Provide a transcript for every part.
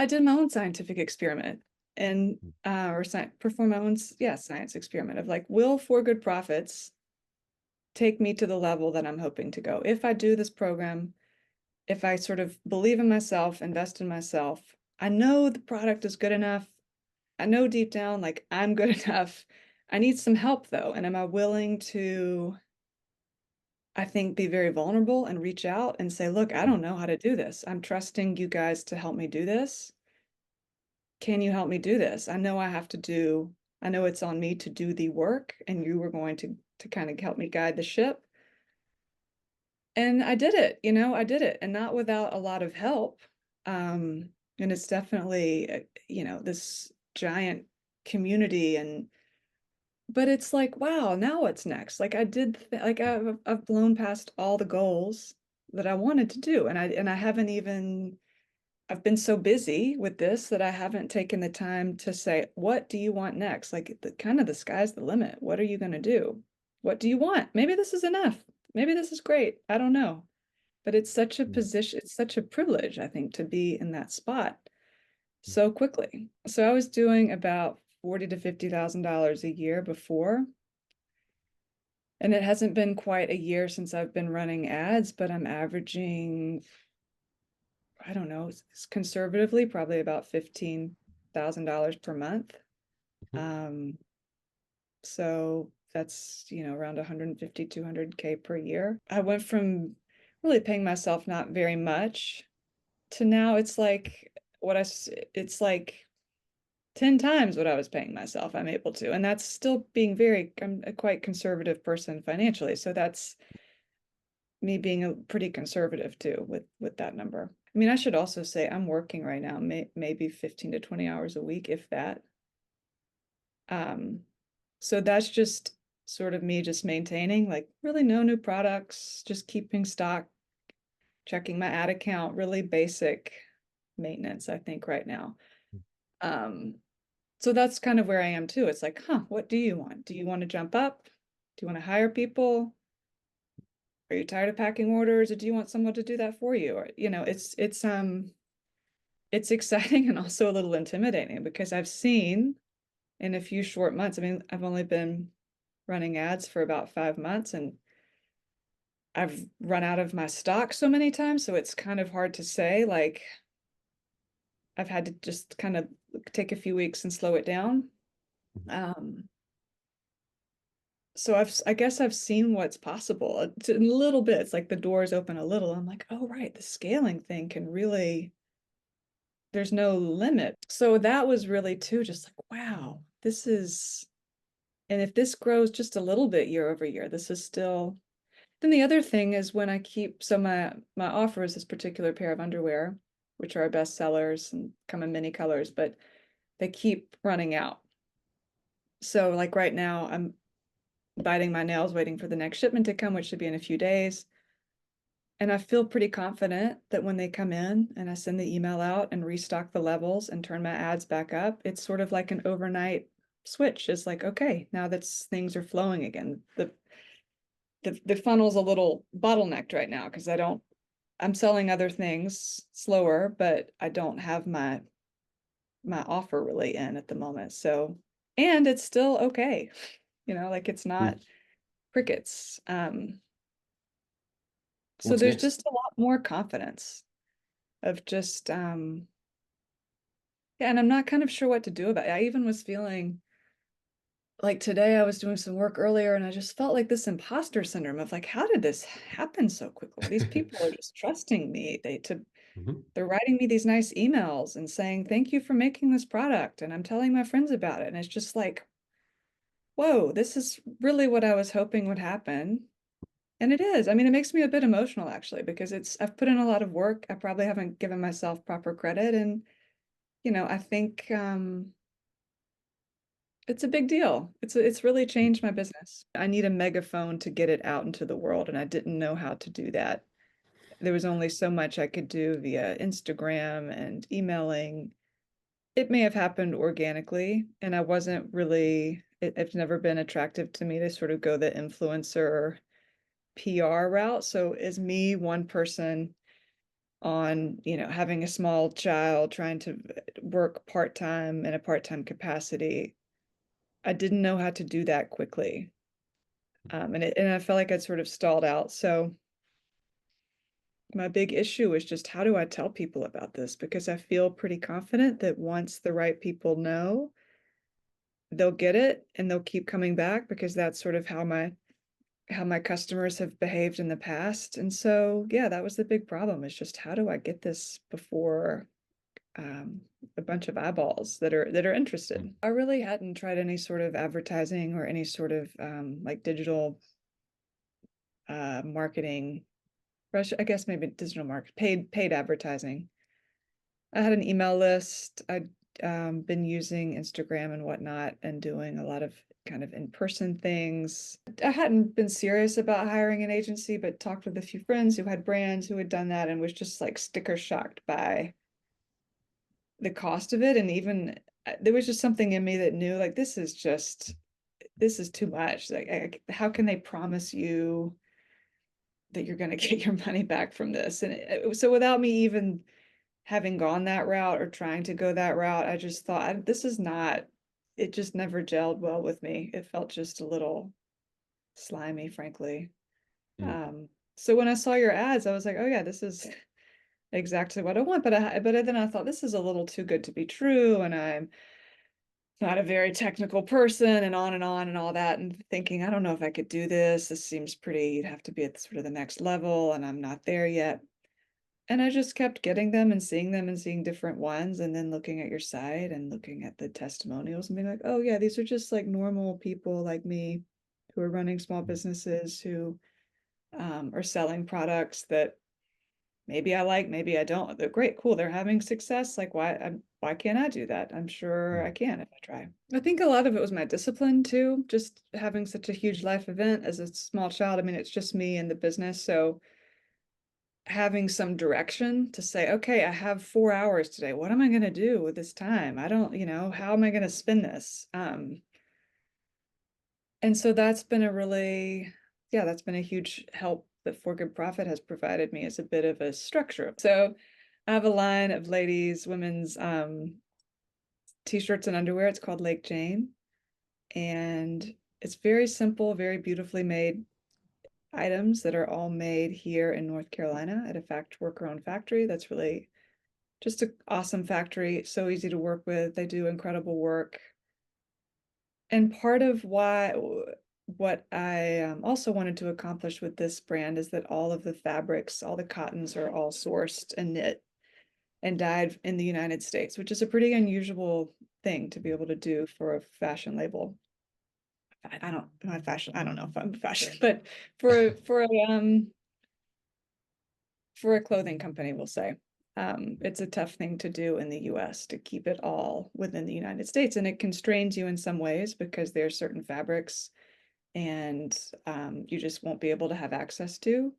I did my own scientific experiment and perform my own science experiment of like, will for good profits take me to the level that I'm hoping to go? If I do this program, if I sort of believe in myself, invest in myself, I know the product is good enough. I know deep down, like I'm good enough. I need some help though. And am I willing to, I think, be very vulnerable and reach out and say, look, I don't know how to do this. I'm trusting you guys to help me do this. Can you help me do this? I know I have to do, I know it's on me to do the work, and you were going to kind of help me guide the ship. And I did it, I did it, and not without a lot of help. And it's definitely, this giant community, and but it's like, wow, now what's next? Like like I've blown past all the goals that I wanted to do, and I haven't even I've been so busy with this that I haven't taken the time to say, what do you want next? Like the sky's the limit. What are you going to do? What do you want? Maybe this is enough. Maybe this is great. I don't know. But it's such a Mm. position, it's such a privilege, I think, to be in that spot so quickly. So I was doing about 40 to $50,000 a year before. And it hasn't been quite a year since I've been running ads, but I'm averaging, I don't know, conservatively, probably about $15,000 per month. Mhm. Um, so that's, around 150, 200K per year. I went from really paying myself not very much to now it's like it's like 10 times what I was paying myself. I'm able to. And that's still being I'm a quite conservative person financially. So that's me being a pretty conservative too with that number. I mean, I should also say I'm working right now, maybe 15 to 20 hours a week, if that. Um, so that's just sort of me just maintaining like really no new products, just keeping stock, checking my ad account, really basic maintenance, I think, right now. Um, so that's kind of where I am too. It's like, huh, what do you want? Do you want to jump up? Do you want to hire people? Are you tired of packing orders, or do you want someone to do that for you? Or, it's exciting and also a little intimidating because I've seen in a few short months, I mean, I've only been running ads for about 5 months, and I've run out of my stock so many times. So it's kind of hard to say, like, I've had to just kind of take a few weeks and slow it down. Um, so I guess I've seen what's possible. It's a little bit. It's like the doors open a little. I'm like, oh, right, the scaling thing can really, there's no limit. So that was really too, just like, wow, this is, and if this grows just a little bit year over year, this is still. Then the other thing is when I keep, so my offer is this particular pair of underwear, which are our best sellers and come in many colors, but they keep running out. So like right now, I'm biting my nails waiting for the next shipment to come, which should be in a few days. And I feel pretty confident that when they come in and I send the email out and restock the levels and turn my ads back up, it's sort of like an overnight switch. It's like, okay, now that things are flowing again. The funnel's a little bottlenecked right now because I'm selling other things slower, but I don't have my offer really in at the moment. So, and it's still okay. Like it's Mm. not crickets. So What's there's next? just a lot more confidence of just yeah, and I'm not kind of sure what to do about it. I even was feeling like today I was doing some work earlier and I just felt like this imposter syndrome of like, how did this happen so quickly? These people are just trusting me. Mhm. They're writing me these nice emails and saying, thank you for making this product. And I'm telling my friends about it. And it's just like, whoa, this is really what I was hoping would happen. And it is. I mean, it makes me a bit emotional actually, because I've put in a lot of work. I probably haven't given myself proper credit. And, I think it's a big deal. It's really changed my business. I need a megaphone to get it out into the world, and I didn't know how to do that. There was only so much I could do via Instagram and emailing. It may have happened organically, and I wasn't really, it's never been attractive to me to sort of go the influencer PR route. So is me one person on, having a small child, trying to work part-time in a part-time capacity. I didn't know how to do that quickly. And I felt like I'd sort of stalled out. So my big issue is just how do I tell people about this? Because I feel pretty confident that once the right people know, they'll get it and they'll keep coming back, because that's sort of how my customers have behaved in the past. And so, yeah, that was the big problem, is just how do I get this before um, a bunch of eyeballs that are interested. I really hadn't tried any sort of advertising or any sort of like digital marketing. I guess maybe digital market, paid advertising. I had an email list. I'd been using Instagram and whatnot and doing a lot of kind of in-person things. I hadn't been serious about hiring an agency, but talked with a few friends who had brands who had done that and was just like sticker shocked by the cost of it. And even there was just something in me that knew like this is too much. Like, how can they promise you that you're going to get your money back from this? And so without me even having gone that route or trying to go that route, I just thought this is not, it just never gelled well with me. It felt just a little slimy, frankly. Mm, So when I saw your ads, I was like, oh yeah, this is exactly what I want. But then I thought this is a little too good to be true, and I'm not a very technical person, and on and all that, and thinking, I don't know if I could do this. This seems pretty, you'd have to be at sort of the next level, and I'm not there yet. And I just kept getting them and seeing different ones, and then looking at your site and looking at the testimonials and being like, oh yeah, these are just like normal people like me who are running small mm, businesses, who are selling products that maybe I like, maybe I don't. They're great, cool. They're having success. Like, why can't I do that? I'm sure I mm, can if I try. I think a lot of it was my discipline too, just having such a huge life event as a small child. I mean, it's just me and the business. So having some direction to say, okay, I have 4 hours today. What am I going to do with this time? I don't, how am I going to spend this? And so that's been a really, yeah, that's been a huge help that For Good Profit has provided me, as a bit of a structure. So I have a line of ladies, women's t-shirts and underwear. It's called Lake Jane. And it's very simple, very beautifully made items that are all made here in North Carolina at a worker-owned factory. That's really just an awesome factory. So easy to work with. They do incredible work. And part of what I also wanted to accomplish with this brand is that all of the fabrics, all the cottons are all sourced and knit and dyed in the United States, which is a pretty unusual thing to be able to do for a fashion label. I don't, not fashion, I don't know if I'm fashion, but for for a um for a clothing company, we'll say. It's a tough thing to do in the US to keep it all within the United States. And it constrains you in some ways because there are certain fabrics and you just won't be able to have access to,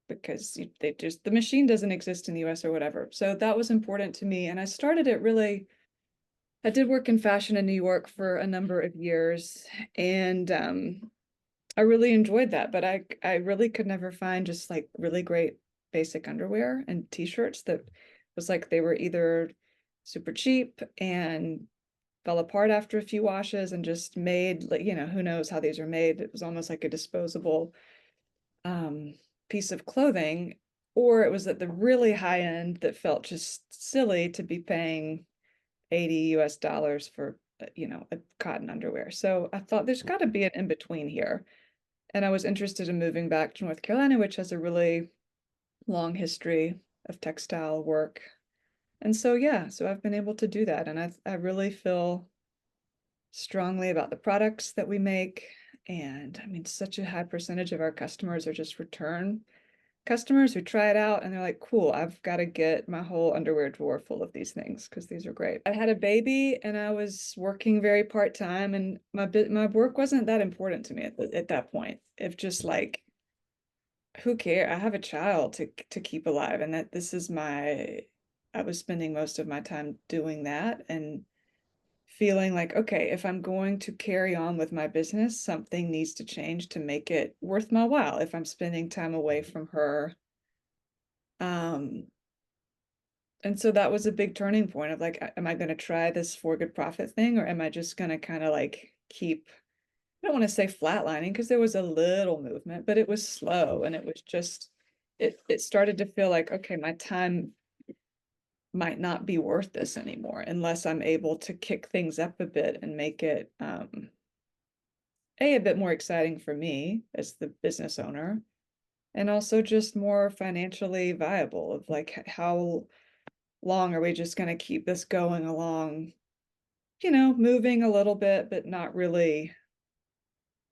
because the machine doesn't exist in the US or whatever. So that was important to me. And I started it really, I did work in fashion in New York for a number of years. And I really enjoyed that, but I really could never find just like really great basic underwear and t-shirts that was like they were either super cheap and fell apart after a few washes and just made like, who knows how these are made. It was almost like a disposable um piece of clothing, or it was at the really high end that felt just silly to be paying 80 US dollars for a cotton underwear. So I thought there's got to be an in between here. And I was interested in moving back to North Carolina, which has a really long history of textile work. And so, yeah, so I've been able to do that. And I really feel strongly about the products that we make. And I mean, such a high percentage of our customers are just return customers who try it out and they're like, cool, I've got to get my whole underwear drawer full of these things because these are great. I had a baby and I was working very part-time, and my work wasn't that important to me at that point. If just like, who cares? I have a child to keep alive, and that this is I was spending most of my time doing that and feeling like, okay, if I'm going to carry on with my business, something needs to change to make it worth my while. If I'm spending time away from her, Um, and so that was a big turning point of like, am I going to try this for good profit thing, or am I just going to kind of like keep, I don't want to say flatlining because there was a little movement, but it was slow and it was just, it started to feel like, okay, my time might not be worth this anymore unless I'm able to kick things up a bit and make it a bit more exciting for me as the business owner, and also just more financially viable of like how long are we just going to keep this going along, moving a little bit, but not really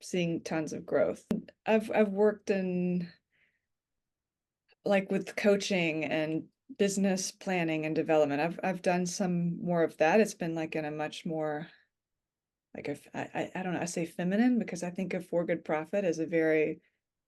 seeing tons of growth. I've worked in like with coaching and business planning and development. I've done some more of that. It's been like in a much more like if I don't know, I say feminine because I think of for good profit as a very,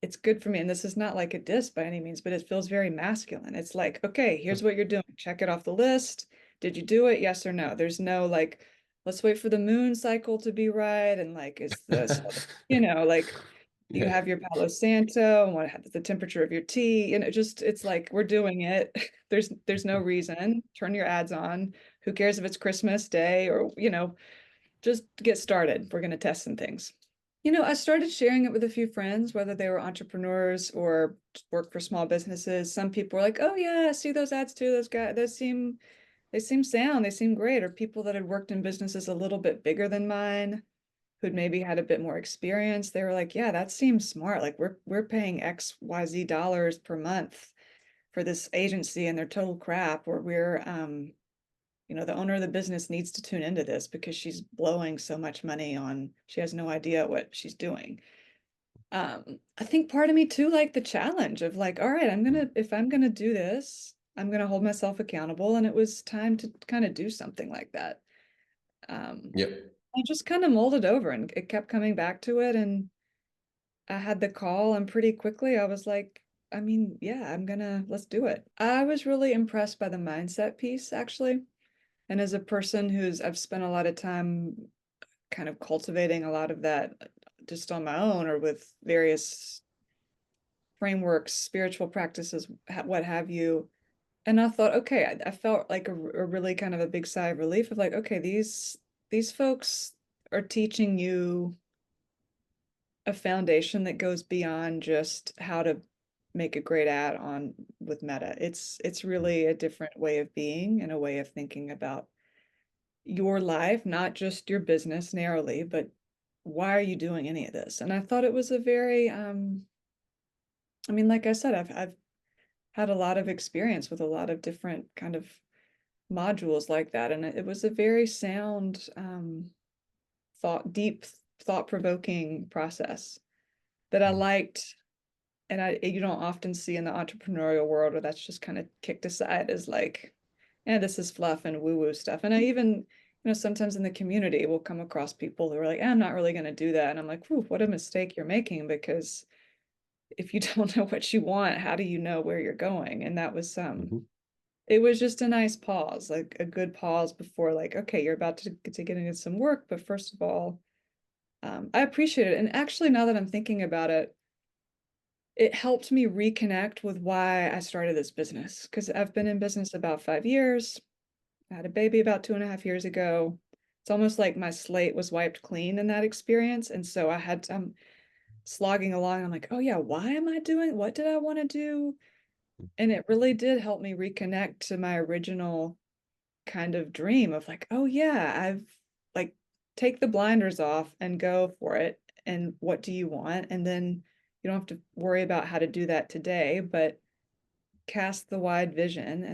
it's good for me. And this is not like a diss by any means, but it feels very masculine. It's like, okay, here's what you're doing. Check it off the list. Did you do it? Yes or no? There's no like, let's wait for the moon cycle to be right. And like, is this, like, do you Yeah. have your Palo Santo and what the temperature of your tea? Just it's like we're doing it. There's no reason. Turn your ads on. Who cares if it's Christmas Day or just get started. We're going to test some things. I started sharing it with a few friends, whether they were entrepreneurs or work for small businesses. Some people were like, "Oh yeah, I see those ads too. Those guys, they seem sound. They seem great." Or people that had worked in businesses a little bit bigger than mine, who'd maybe had a bit more experience. They were like, "Yeah, that seems smart. Like we're paying XYZ dollars per month for this agency and their total crap, or the owner of the business needs to tune into this because she's blowing so much money on, she has no idea what she's doing." I think part of me too, like the challenge of like, all right, if I'm gonna do this, I'm gonna hold myself accountable. And it was time to kind of do something like that. Um, Yep. I just kind of molded over and it kept coming back to it. And I had the call and pretty quickly I was like, I mean, yeah, let's do it. I was really impressed by the mindset piece actually. And as a person I've spent a lot of time kind of cultivating a lot of that just on my own or with various frameworks, spiritual practices, what have you. And I thought, okay, I felt like a really kind of a big sigh of relief of like, okay, these folks are teaching you a foundation that goes beyond just how to make a great ad on with Meta. It's really a different way of being and a way of thinking about your life, not just your business narrowly, but why are you doing any of this? And I thought it was a very, I mean, like I said, I've had a lot of experience with a lot of different kind of modules like that, and it was a very sound, deep, thought-provoking process that I liked. And you don't often see in the entrepreneurial world where that's just kind of kicked aside as like, yeah, this is fluff and woo-woo stuff. And I even, sometimes in the community we'll come across people who are like, I'm not really going to do that. And I'm like, whew, what a mistake you're making, because if you don't know what you want, how do you know where you're going? And that was Mhm. it was just a nice pause, like a good pause before like, okay, you're about to get into some work, but first of all, I appreciate it. And actually, now that I'm thinking about it, it helped me reconnect with why I started this business. Because I've been in business about 5 years. I had a baby about 2.5 years ago. It's almost like my slate was wiped clean in that experience. And so I'm slogging along. I'm like, oh yeah, why am I doing, what did I want to do? And it really did help me reconnect to my original kind of dream of like, oh yeah, I've like, take the blinders off and go for it. And what do you want? And then you don't have to worry about how to do that today, but cast the wide vision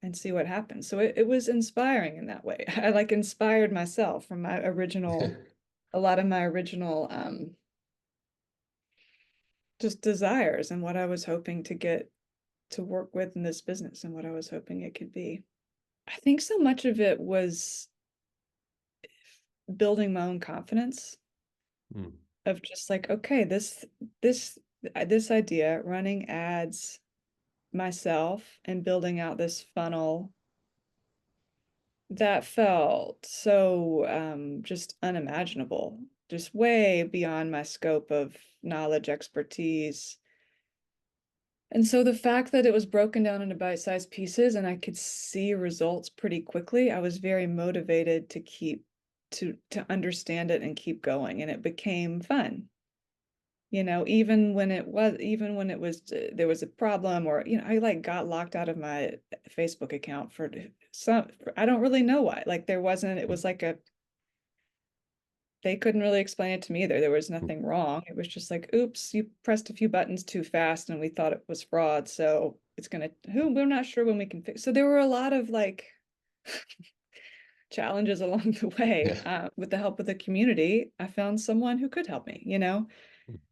and see what happens. So it was inspiring in that way. I like inspired myself from a lot of my original just desires and what I was hoping to get to work with in this business and what I was hoping it could be. I think so much of it was building my own confidence Mm. of just like, okay, this idea, running ads myself and building out this funnel that felt so just unimaginable, just way beyond my scope of knowledge, expertise. And so the fact that it was broken down into bite-sized pieces and I could see results pretty quickly, I was very motivated to keep to understand it and keep going. And it became fun. Even when it was there was a problem, or I like got locked out of my Facebook account for I don't really know why. Like there wasn't, it was like they couldn't really explain it to me either. There was nothing wrong. It was just like, oops, you pressed a few buttons too fast and we thought it was fraud. So it's gonna, we're not sure when we can fix. So there were a lot of like challenges along the way. Yeah. With the help of the community, I found someone who could help me.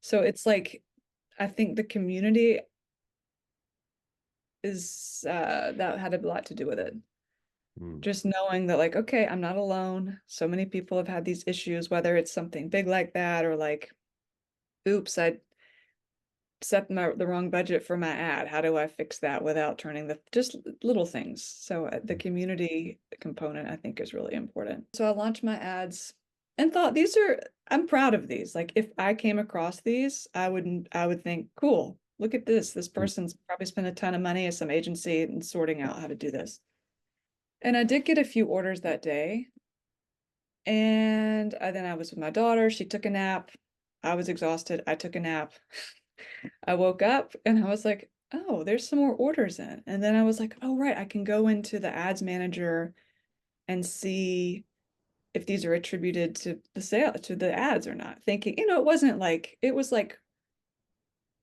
So it's like, I think the community is that had a lot to do with it. Mm. Just knowing that, like, okay, I'm not alone. So many people have had these issues, whether it's something big like that or like, oops, I set the wrong budget for my ad. How do I fix that without turning the just little things? So the community component I think is really important. So I launched my ads and thought I'm proud of these. Like if I came across these, I would think, cool, look at this. This Mm. person's probably spent a ton of money at some agency and sorting out how to do this. And I did get a few orders that day. And then I was with my daughter. She took a nap. I was exhausted. I took a nap. I woke up and I was like, oh, there's some more orders in. And then I was like, oh, right, I can go into the ads manager and see if these are attributed to the ads or not. Thinking, it was like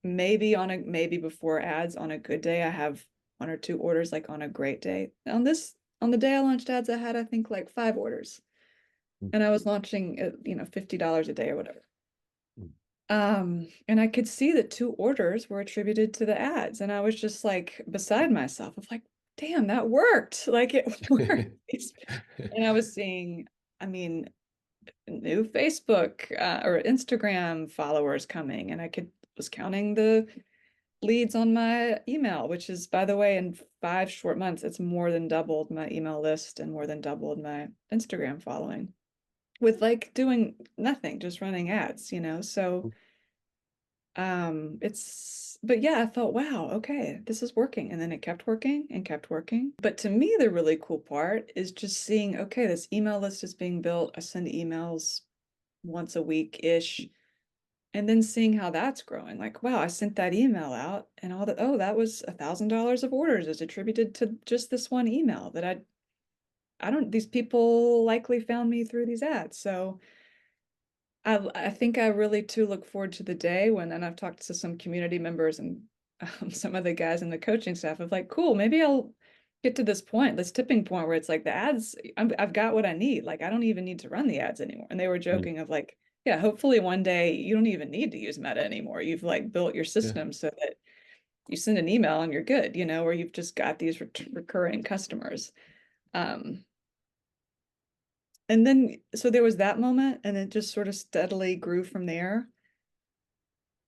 maybe before ads on a good day, I have one or two orders like on a great day. On the day I launched ads, I had, I think, like 5 orders. Mm. And I was launching at, $50 a day or whatever. Mm. And I could see that 2 orders were attributed to the ads. And I was just like beside myself of like, damn, that worked. Like it worked. And I was seeing, I mean, new Facebook or Instagram followers coming, and was counting the leads on my email, which is, by the way, in 5 short months, it's more than doubled my email list and more than doubled my Instagram following with like doing nothing, just running ads. So but yeah, I thought, wow, okay, this is working. And then it kept working and kept working. But to me, the really cool part is just seeing, okay, this email list is being built. I send emails once a week-ish, and then seeing how that's growing. Like, wow, I sent that email out and that was $1,000 of orders is attributed to just this one email that I don't, these people likely found me through these ads. So I think I really too look forward to the day when, and I've talked to some community members and some of the guys in the coaching staff of like, cool, maybe I'll get to this point, this tipping point where it's like the ads, I've got what I need. Like I don't even need to run the ads anymore. And they were Mm. joking of like, yeah, hopefully one day you don't even need to use Meta anymore. You've like built your Yeah. system so that you send an email and you're good, or you've just got these recurring customers. Um, and then, so there was that moment, and it just sort of steadily grew from there.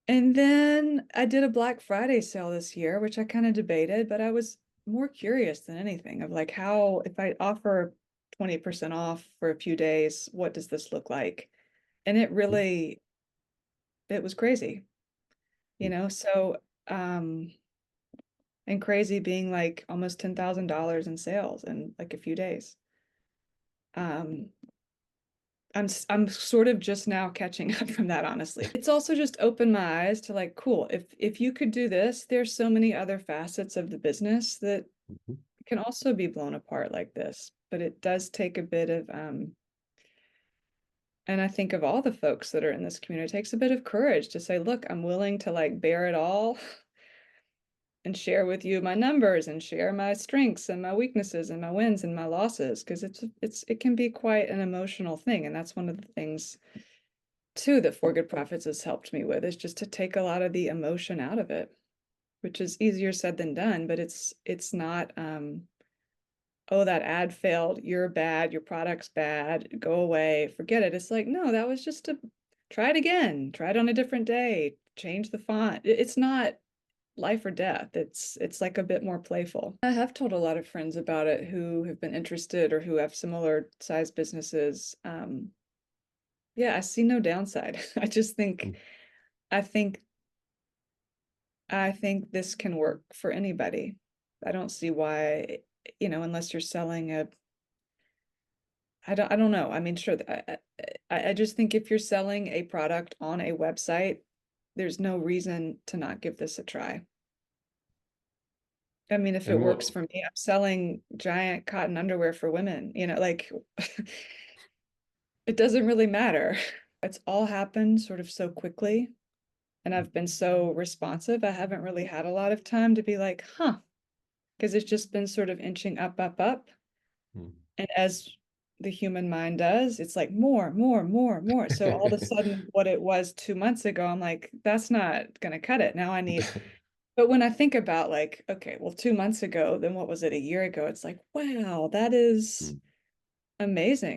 And then I did a Black Friday sale this year, which I kind of debated, but I was more curious than anything of like how, if I offer 20% off for a few days, what does this look like? And Mm. it was crazy, Mm. so, and crazy being like almost $10,000 in sales in like a few days. Um, I'm sort of just now catching up from that, honestly. It's also just opened my eyes to like, cool, if you could do this, there's so many other facets of the business that Mhm. can also be blown apart like this. But it does take a bit of and I think of all the folks that are in this community, it takes a bit of courage to say, look, I'm willing to like bear it all and share with you my numbers and share my strengths and my weaknesses and my wins and my losses, because it can be quite an emotional thing. And that's one of the things too that For Good Profits has helped me with, is just to take a lot of the emotion out of it, which is easier said than done, but it's not oh, that ad failed, you're bad, your product's bad, go away, forget it. It's like, no, that was just to try it again, try it on a different day, change the font. It's not life or death. It's like a bit more playful. I have told a lot of friends about it who have been interested or who have similar size businesses. Yeah, I see no downside. I just think Mm. I think I think this can work for anybody. I don't see why, unless you're selling I don't know. I mean, sure, I just think if you're selling a product on a website, there's no reason to not give this a try. I mean, if it And works what, for me, I'm selling giant cotton underwear for women, like it doesn't really matter. It's all happened sort of so quickly, and I've been so responsive. I haven't really had a lot of time to be like, huh, because it's just been sort of inching up, up, up. mm. And as the human mind does, it's like more, more, more, more. So all of a sudden, what it was 2 months ago, I'm like, that's not going to cut it. Now I need, but when I think about like, okay, well, 2 months ago, then what was it, a year ago? It's like, wow, that is Mm. amazing.